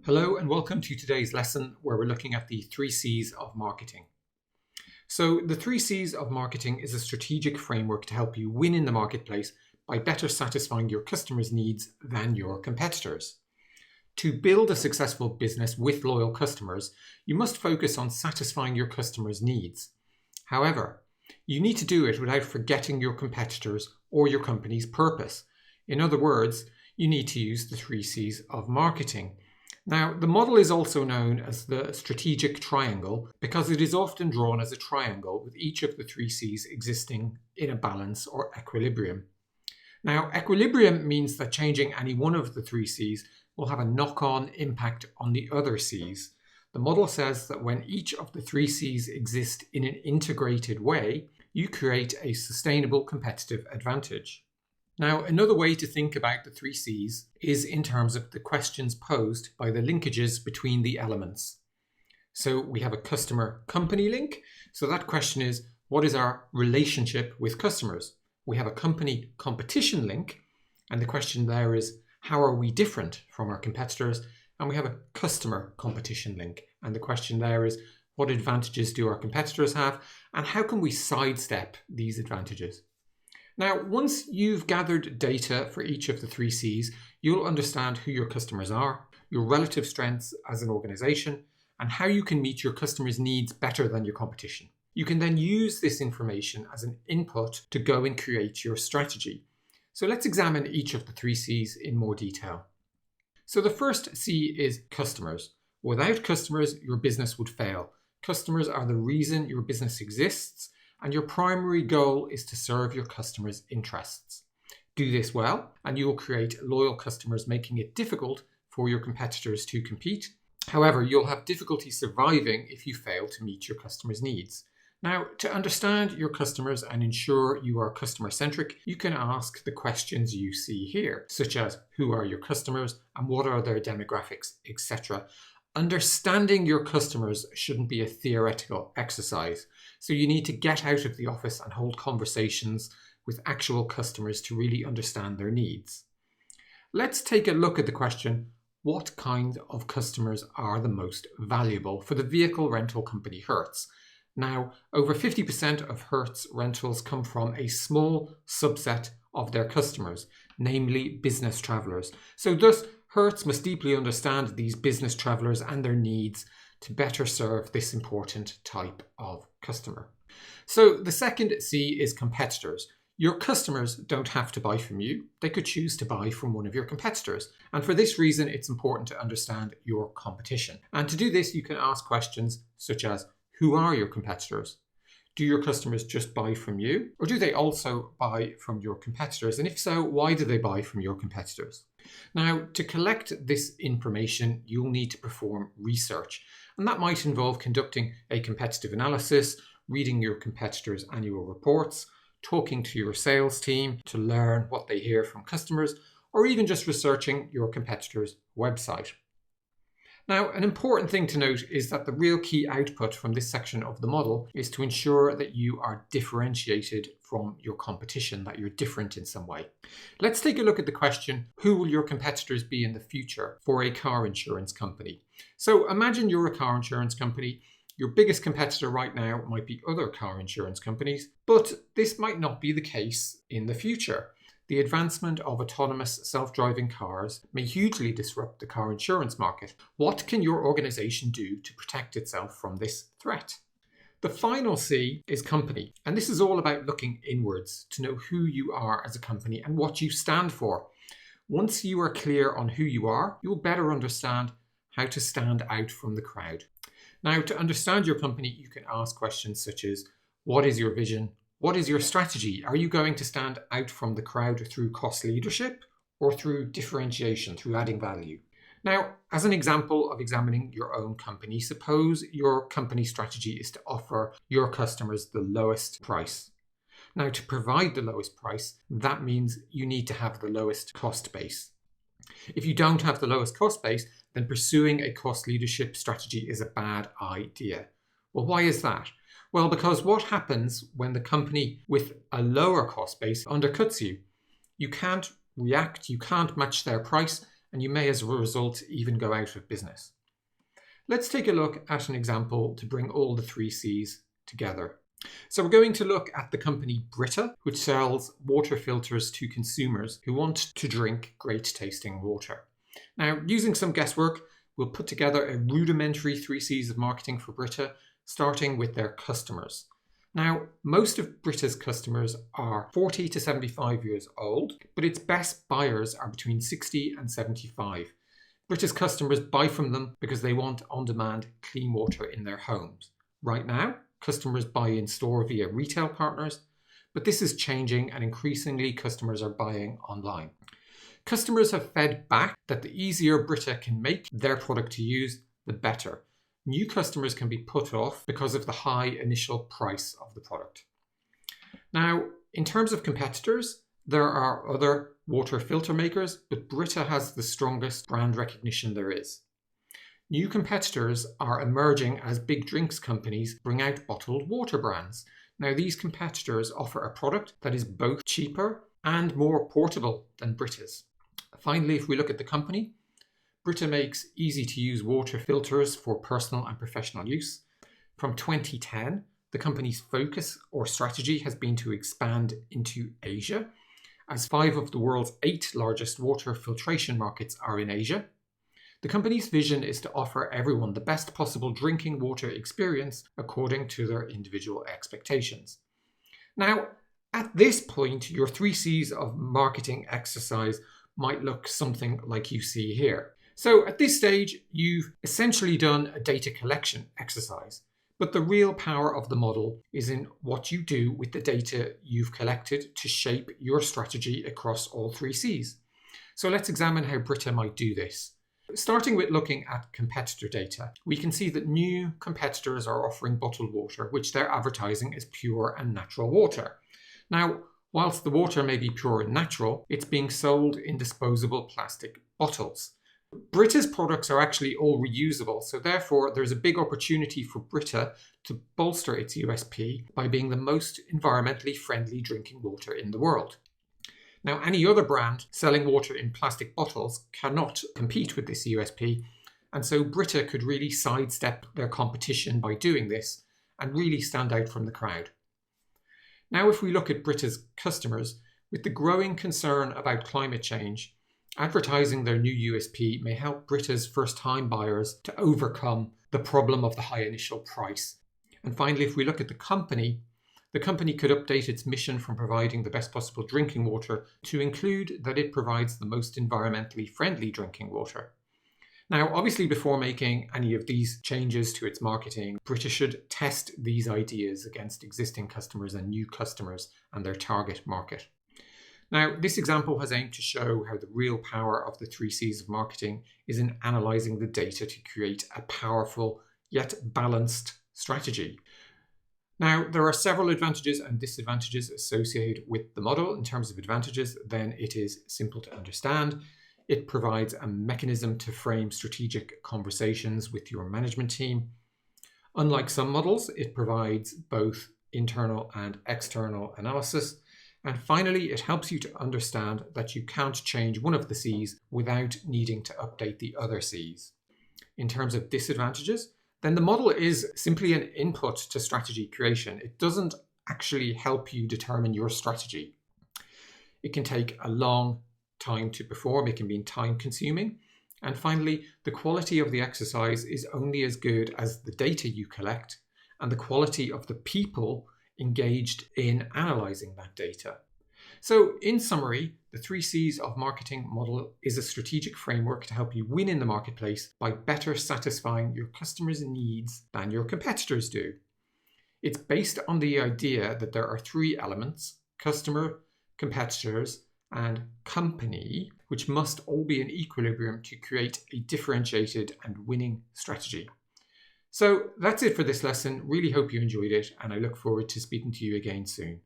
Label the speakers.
Speaker 1: Hello and welcome to today's lesson where we're looking at the 3 C's of marketing. So the 3 C's of marketing is a strategic framework to help you win in the marketplace by better satisfying your customers' needs than your competitors. To build a successful business with loyal customers, you must focus on satisfying your customers' needs. However, you need to do it without forgetting your competitors or your company's purpose. In other words, you need to use the 3 C's of marketing. Now, the model is also known as the strategic triangle because it is often drawn as a triangle with each of the 3 C's existing in a balance or equilibrium. Now, equilibrium means that changing any one of the 3 C's will have a knock-on impact on the other C's. The model says that when each of the 3 C's exist in an integrated way, you create a sustainable competitive advantage. Now, another way to think about the 3 C's is in terms of the questions posed by the linkages between the elements. So we have a customer-company link. So that question is, what is our relationship with customers? We have a company-competition link. And the question there is, how are we different from our competitors? And we have a customer competition link. And the question there is, what advantages do our competitors have? And how can we sidestep these advantages? Now, once you've gathered data for each of the 3 C's, you'll understand who your customers are, your relative strengths as an organization, and how you can meet your customers' needs better than your competition. You can then use this information as an input to go and create your strategy. So let's examine each of the 3 C's in more detail. So the first C is customers. Without customers, your business would fail. Customers are the reason your business exists, and your primary goal is to serve your customers' interests. Do this well, and you will create loyal customers, making it difficult for your competitors to compete. However, you'll have difficulty surviving if you fail to meet your customers' needs. Now, to understand your customers and ensure you are customer-centric, you can ask the questions you see here, such as who are your customers and what are their demographics, etc. Understanding your customers shouldn't be a theoretical exercise. So you need to get out of the office and hold conversations with actual customers to really understand their needs. Let's take a look at the question, what kind of customers are the most valuable for the vehicle rental company Hertz? Now, over 50% of Hertz rentals come from a small subset of their customers, namely business travelers. So thus, Hertz must deeply understand these business travelers and their needs to better serve this important type of customer. So the second C is competitors. Your customers don't have to buy from you. They could choose to buy from one of your competitors. And for this reason, it's important to understand your competition. And to do this, you can ask questions such as, who are your competitors? Do your customers just buy from you? Or do they also buy from your competitors? And if so, why do they buy from your competitors? Now, to collect this information, you'll need to perform research. And that might involve conducting a competitive analysis, reading your competitors' annual reports, talking to your sales team to learn what they hear from customers, or even just researching your competitor's website. Now, an important thing to note is that the real key output from this section of the model is to ensure that you are differentiated from your competition, that you're different in some way. Let's take a look at the question, who will your competitors be in the future for a car insurance company? So imagine you're a car insurance company. Your biggest competitor right now might be other car insurance companies, but this might not be the case in the future. The advancement of autonomous self-driving cars may hugely disrupt the car insurance market. What can your organization do to protect itself from this threat? The final C is company, and this is all about looking inwards to know who you are as a company and what you stand for. Once you are clear on who you are, you'll better understand how to stand out from the crowd. Now, to understand your company, you can ask questions such as, what is your vision? What is your strategy? Are you going to stand out from the crowd through cost leadership or through differentiation, through adding value? Now, as an example of examining your own company, suppose your company strategy is to offer your customers the lowest price. Now, to provide the lowest price, that means you need to have the lowest cost base. If you don't have the lowest cost base, then pursuing a cost leadership strategy is a bad idea. Well, why is that? Well, because what happens when the company with a lower cost base undercuts you? You can't react, you can't match their price, and you may as a result even go out of business. Let's take a look at an example to bring all the 3 C's together. So we're going to look at the company Brita, which sells water filters to consumers who want to drink great tasting water. Now, using some guesswork, we'll put together a rudimentary 3 C's of marketing for Brita, starting with their customers. Now, most of Brita's customers are 40 to 75 years old, but its best buyers are between 60 and 75. Brita's customers buy from them because they want on-demand clean water in their homes. Right now, customers buy in store via retail partners, but this is changing and increasingly customers are buying online. Customers have fed back that the easier Brita can make their product to use, the better. New customers can be put off because of the high initial price of the product. Now, in terms of competitors, there are other water filter makers, but Brita has the strongest brand recognition there is. New competitors are emerging as big drinks companies bring out bottled water brands. Now, these competitors offer a product that is both cheaper and more portable than Brita's. Finally, if we look at the company, Brita makes easy-to-use water filters for personal and professional use. From 2010, the company's focus or strategy has been to expand into Asia, as 5 of the world's 8 largest water filtration markets are in Asia. The company's vision is to offer everyone the best possible drinking water experience according to their individual expectations. Now, at this point, your 3 C's of marketing exercise might look something like you see here. So at this stage, you've essentially done a data collection exercise, but the real power of the model is in what you do with the data you've collected to shape your strategy across all 3 C's. So let's examine how Brita might do this. Starting with looking at competitor data, we can see that new competitors are offering bottled water, which they're advertising as pure and natural water. Now, whilst the water may be pure and natural, it's being sold in disposable plastic bottles. Brita's products are actually all reusable, so therefore there's a big opportunity for Brita to bolster its USP by being the most environmentally friendly drinking water in the world. Now, any other brand selling water in plastic bottles cannot compete with this USP, and so Brita could really sidestep their competition by doing this and really stand out from the crowd. Now, if we look at Brita's customers, with the growing concern about climate change, advertising their new USP may help Brita's first-time buyers to overcome the problem of the high initial price. And finally, if we look at the company could update its mission from providing the best possible drinking water to include that it provides the most environmentally friendly drinking water. Now, obviously, before making any of these changes to its marketing, Brita should test these ideas against existing customers and new customers and their target market. Now, this example has aimed to show how the real power of the 3 C's of marketing is in analysing the data to create a powerful yet balanced strategy. Now, there are several advantages and disadvantages associated with the model. In terms of advantages, then it is simple to understand. It provides a mechanism to frame strategic conversations with your management team. Unlike some models, it provides both internal and external analysis. And finally, it helps you to understand that you can't change one of the C's without needing to update the other C's. In terms of disadvantages, then the model is simply an input to strategy creation. It doesn't actually help you determine your strategy. It can take a long time to perform. It can be time consuming. And finally, the quality of the exercise is only as good as the data you collect and the quality of the people engaged in analysing that data. So in summary, the 3 C's of marketing model is a strategic framework to help you win in the marketplace by better satisfying your customers' needs than your competitors do. It's based on the idea that there are 3 elements: customer, competitors, and company, which must all be in equilibrium to create a differentiated and winning strategy. So that's it for this lesson. Really hope you enjoyed it, and I look forward to speaking to you again soon.